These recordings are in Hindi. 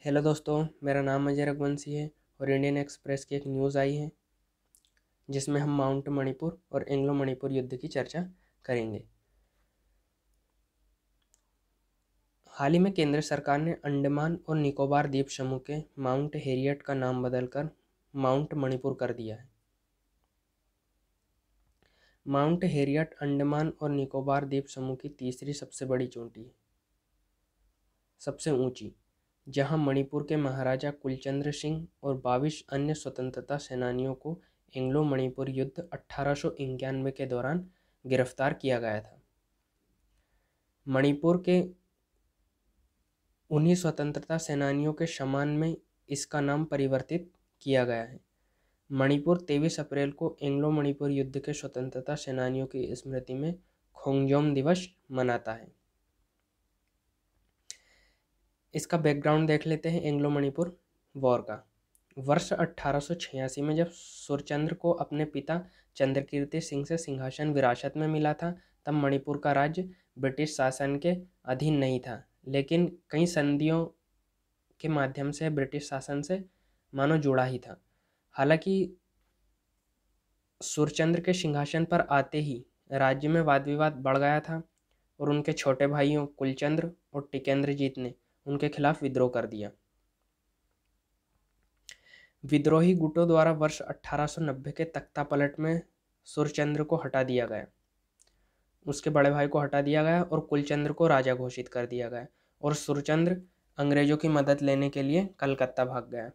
हेलो दोस्तों, मेरा नाम अजय रघुवंशी है और इंडियन एक्सप्रेस की एक न्यूज़ आई है जिसमें हम माउंट मणिपुर और एंग्लो मणिपुर युद्ध की चर्चा करेंगे। हाल ही में केंद्र सरकार ने अंडमान और निकोबार द्वीप समूह के माउंट हैरियट का नाम बदलकर माउंट मणिपुर कर दिया है। माउंट हैरियट अंडमान और निकोबार द्वीप समूह की तीसरी सबसे बड़ी चोटी है, सबसे ऊंची, जहां मणिपुर के महाराजा कुलचंद्र सिंह और 22 अन्य स्वतंत्रता सेनानियों को एंग्लो मणिपुर युद्ध 1891 के दौरान गिरफ्तार किया गया था। मणिपुर के उन्हीं स्वतंत्रता सेनानियों के सम्मान में इसका नाम परिवर्तित किया गया है। मणिपुर 23 अप्रैल को एंग्लो मणिपुर युद्ध के स्वतंत्रता सेनानियों की स्मृति में खोंगजोम दिवस मनाता है। इसका बैकग्राउंड देख लेते हैं एंग्लो मणिपुर वॉर का। वर्ष 1886 में जब सूर्यचंद्र को अपने पिता चंद्रकीर्ति सिंह से सिंहासन विरासत में मिला था, तब मणिपुर का राज्य ब्रिटिश शासन के अधीन नहीं था, लेकिन कई संधियों के माध्यम से ब्रिटिश शासन से मानो जुड़ा ही था। हालांकि सूर्यचंद्र के सिंहासन पर आते ही राज्य में वाद विवाद बढ़ गया था और उनके छोटे भाइयों कुलचंद्र और टिकेंद्रजीत ने उनके खिलाफ विद्रोह कर दिया। विद्रोही गुटों द्वारा वर्ष 1890 के तख्तापलट में सूर्यचंद्र को हटा दिया गया, उसके बड़े भाई को हटा दिया गया और कुलचंद्र को राजा घोषित कर दिया गया और सूर्यचंद्र अंग्रेजों की मदद लेने के लिए कलकत्ता भाग गया।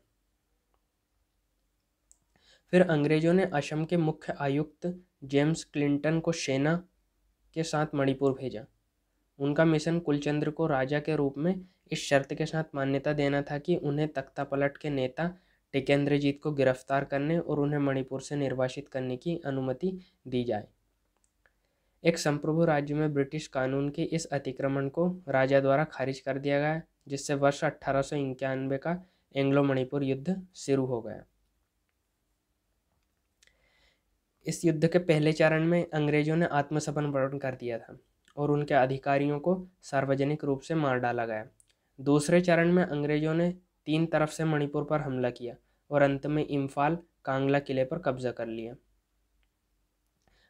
फिर अंग्रेजों ने असम के मुख्य आयुक्त जेम्स क्लिंटन को सेना के साथ मणिपुर भेजा। उनका मिशन कुलचंद्र को राजा के रूप में इस शर्त के साथ मान्यता देना था कि उन्हें तख्तापलट के नेता टिकेंद्रजीत को गिरफ्तार करने और उन्हें मणिपुर से निर्वासित करने की अनुमति दी जाए। एक संप्रभु राज्य में ब्रिटिश कानून के इस अतिक्रमण को राजा द्वारा खारिज कर दिया गया, जिससे वर्ष 1891 का एंग्लो मणिपुर युद्ध शुरू हो गया। इस युद्ध के पहले चरण में अंग्रेजों ने आत्मसमर्पण कर दिया था और उनके अधिकारियों को सार्वजनिक रूप से मार डाला गया। दूसरे चरण में अंग्रेजों ने 3 तरफ से मणिपुर पर हमला किया और अंत में इम्फाल कांगला किले पर कब्जा कर लिया।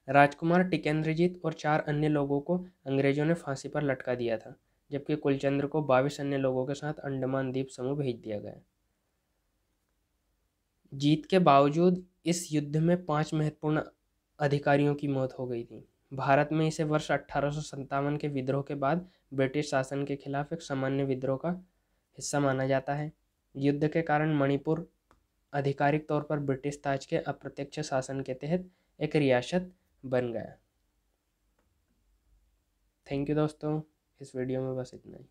राजकुमार टिकेंद्रजीत और 4 अन्य लोगों को अंग्रेजों ने फांसी पर लटका दिया था, जबकि कुलचंद्र को 22 अन्य लोगों के साथ अंडमान द्वीप समूह भेज दिया गया। जीत के बावजूद इस युद्ध में 5 महत्वपूर्ण अधिकारियों की मौत हो गई थी। भारत में इसे वर्ष 1857 के विद्रोह के बाद ब्रिटिश शासन के खिलाफ एक सामान्य विद्रोह का हिस्सा माना जाता है। युद्ध के कारण मणिपुर आधिकारिक तौर पर ब्रिटिश ताज के अप्रत्यक्ष शासन के तहत एक रियासत बन गया। थैंक यू दोस्तों, इस वीडियो में बस इतना ही।